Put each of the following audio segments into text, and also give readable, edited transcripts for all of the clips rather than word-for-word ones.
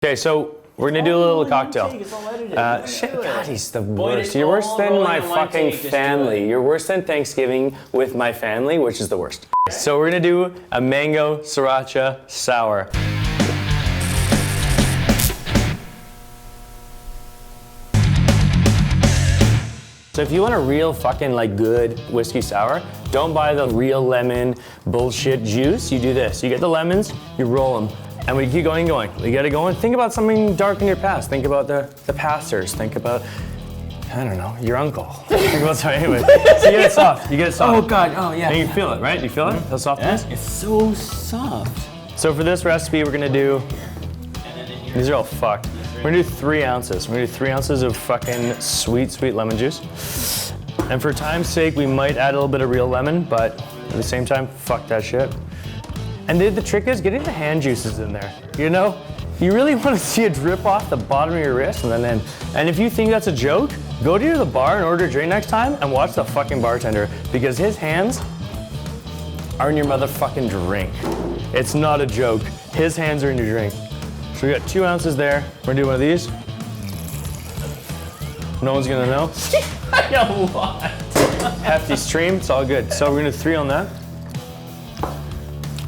Okay, so we're gonna do a little cocktail. Shit, God, he's the worst. You're worse than my fucking family. You're worse than Thanksgiving with my family, which is the worst. So we're gonna do a mango sriracha sour. So if you want a real fucking like good whiskey sour, don't buy the real lemon bullshit juice. You do this. You get the lemons, you roll them, and we keep going and going. We get it going. Think about something dark in your past. Think about the pastors. Think about, I don't know, your uncle. Think about something anyway. So you get it soft. You get it soft. Oh God, oh yeah. And you feel it, right? You feel it? How soft it is? It's so soft. So for this recipe, we're gonna do, these are all fucked. We're gonna do 3 ounces. We're gonna do 3 ounces of fucking sweet, sweet lemon juice. And for time's sake, we might add a little bit of real lemon, but at the same time, fuck that shit. And the trick is getting the hand juices in there. You know, you really want to see it drip off the bottom of your wrist and then in. And if you think that's a joke, go to the bar and order a drink next time and watch the fucking bartender, because his hands are in your motherfucking drink. It's not a joke. His hands are in your drink. So we got 2 ounces there. We're gonna do one of these. No one's gonna know. A lot. Hefty stream, it's all good. So we're gonna do 3 on that.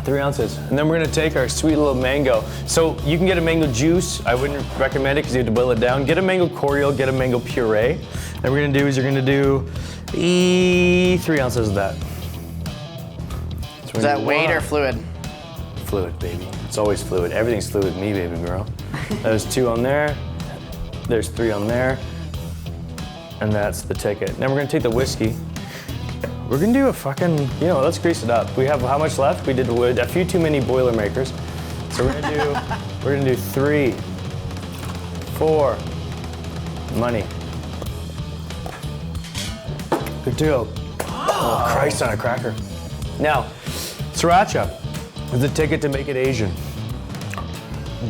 3 ounces. And then we're gonna take our sweet little mango. So you can get a mango juice. I wouldn't recommend it because you have to boil it down. Get a mango cordial, get a mango puree. And what we're gonna do is you're gonna do 3 ounces of that. So is that weight or fluid? Fluid, baby. It's always fluid. Everything's fluid with me, baby girl. There's 2 on there. There's 3 on there. And that's the ticket. Now we're gonna take the whiskey. We're gonna do a fucking, you know, let's grease it up. We have how much left? We did a few too many Boilermakers. So we're gonna do 3, 4, money. Good to go. Oh, Christ on a cracker. Now, Sriracha is the ticket to make it Asian.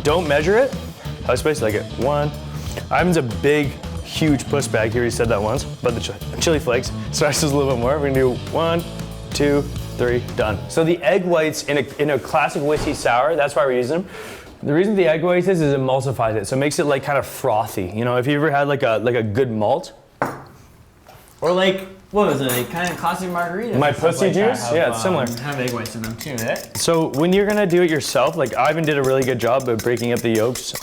Don't measure it. How spicy like it? 1. Ivan's a big, huge puss bag. He already said that once, but the chili flakes. Sriracha's a little bit more. We're gonna do 1, 2, 3, done. So the egg whites in a classic whiskey sour, that's why we're using them. The reason the egg whites is it emulsifies it, so it makes it like kind of frothy. You know, if you ever had like a good malt, Or like, what was it, like kind of classic margarita? My pussy like juice? have, Yeah, it's similar. Have egg whites in them too, eh? So when you're gonna do it yourself, like Ivan did a really good job of breaking up the yolks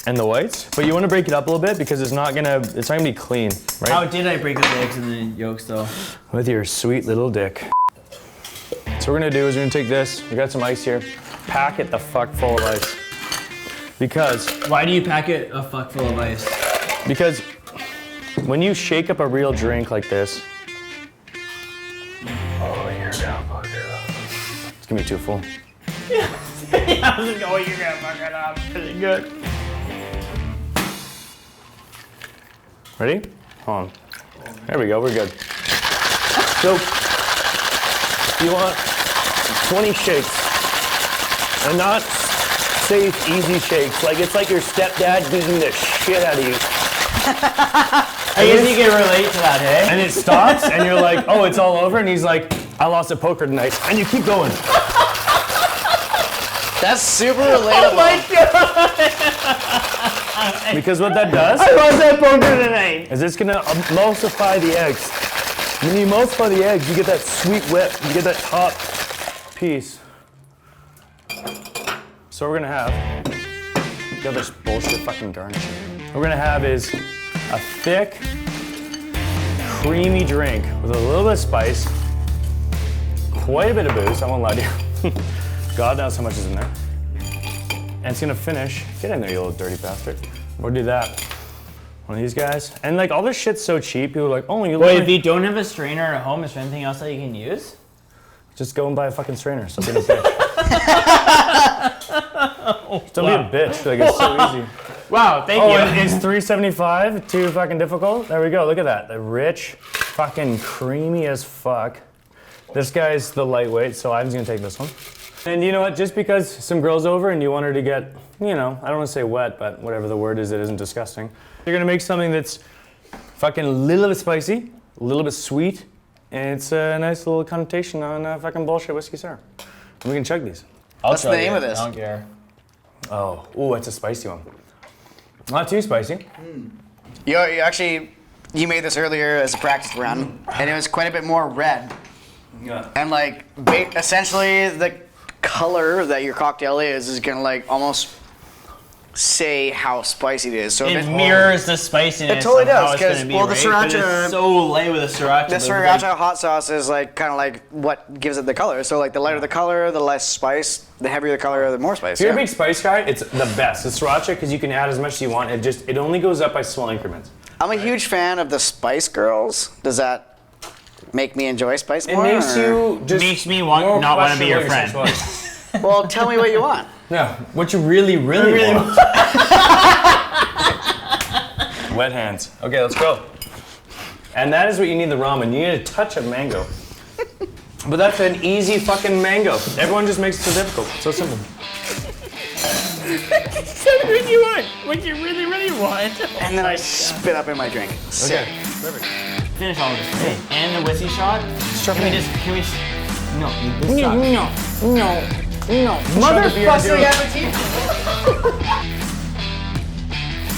and the whites, but you want to break it up a little bit because it's not gonna be clean, right? How did I break up the eggs and the yolks though? With your sweet little dick. So what we're gonna do is we're gonna take this, we got some ice here, pack it the fuck full of ice. Because. Why do you pack it a fuck full of ice? Because when you shake up a real drink like this, oh, you're gonna fuck it up. It's gonna be too full. Yeah, I was like, oh, you're gonna fuck it up. Pretty good. Ready? Hold on. There we go, we're good. So, you want 20 shakes. And not safe, easy shakes. Like, it's like your stepdad beating the shit out of you. I guess you can relate to that, eh? And it stops, and you're like, oh, it's all over? And he's like, I lost at poker tonight. And you keep going. That's super relatable. Oh my God! Because what that does I lost at poker tonight. is it's gonna emulsify the eggs. When you emulsify the eggs, you get that sweet whip, you get that top piece. So what we're gonna have, the other bullshit fucking garnish. What we're gonna have is a thick, creamy drink with a little bit of spice, quite a bit of booze, I won't lie to you. God knows how much is in there. And it's gonna finish, get in there, you little dirty bastard. We'll do that. One of these guys. And like all this shit's so cheap, people are like, oh, you Wait, if you don't have a strainer at home, is there anything else that you can use? just go and buy a fucking strainer, so be a bitch. Don't be a bitch, like it's so easy. Wow, thank you. Oh, it's $3.75, too fucking difficult? There we go, look at that. The rich, fucking creamy as fuck. This guy's the lightweight, so Ivan's gonna take this one. And you know what, just because some girl's over and you want her to get, you know, I don't wanna say wet, but whatever the word is that isn't disgusting. You're gonna make something that's fucking a little bit spicy, a little bit sweet, and it's a nice little connotation on fucking bullshit whiskey sour. And we can chug these. What's the name of this? I don't care. Oh, ooh, it's a spicy one. Not too spicy. You actually, you made this earlier as a practice run, and it was quite a bit more red. Yeah. And like, essentially the color that your cocktail is gonna like almost say how spicy it is. So It mirrors the spiciness. It totally of how does, it's gonna 'cause, be, well, the right? But sriracha- it's so light with the sriracha. the but Sriracha hot sauce is like kind of like what gives it the color. So like the lighter the color, the less spice. The heavier the color, the more spice. If you're a big spice guy, it's the best. It's Sriracha because you can add as much as you want. It only goes up by small increments. I'm a huge fan of the Spice Girls. Does that make me enjoy spice It more? makes or- you just Makes me more not want to be your question friend. what sexuality- Well, tell me what you want. Yeah, what you really want. Wet hands. Okay, let's go. And that is what you need the ramen. You need a touch of mango. But that's an easy fucking mango. Everyone just makes it so difficult. So simple. Tell me what you want. What you really want. And then I spit up in my drink. Sick. Okay, perfect. Finish all of this. Hey, and the whiskey shot. Can we just? No. Motherfucker, Motherfucker, Appetit. Appetit.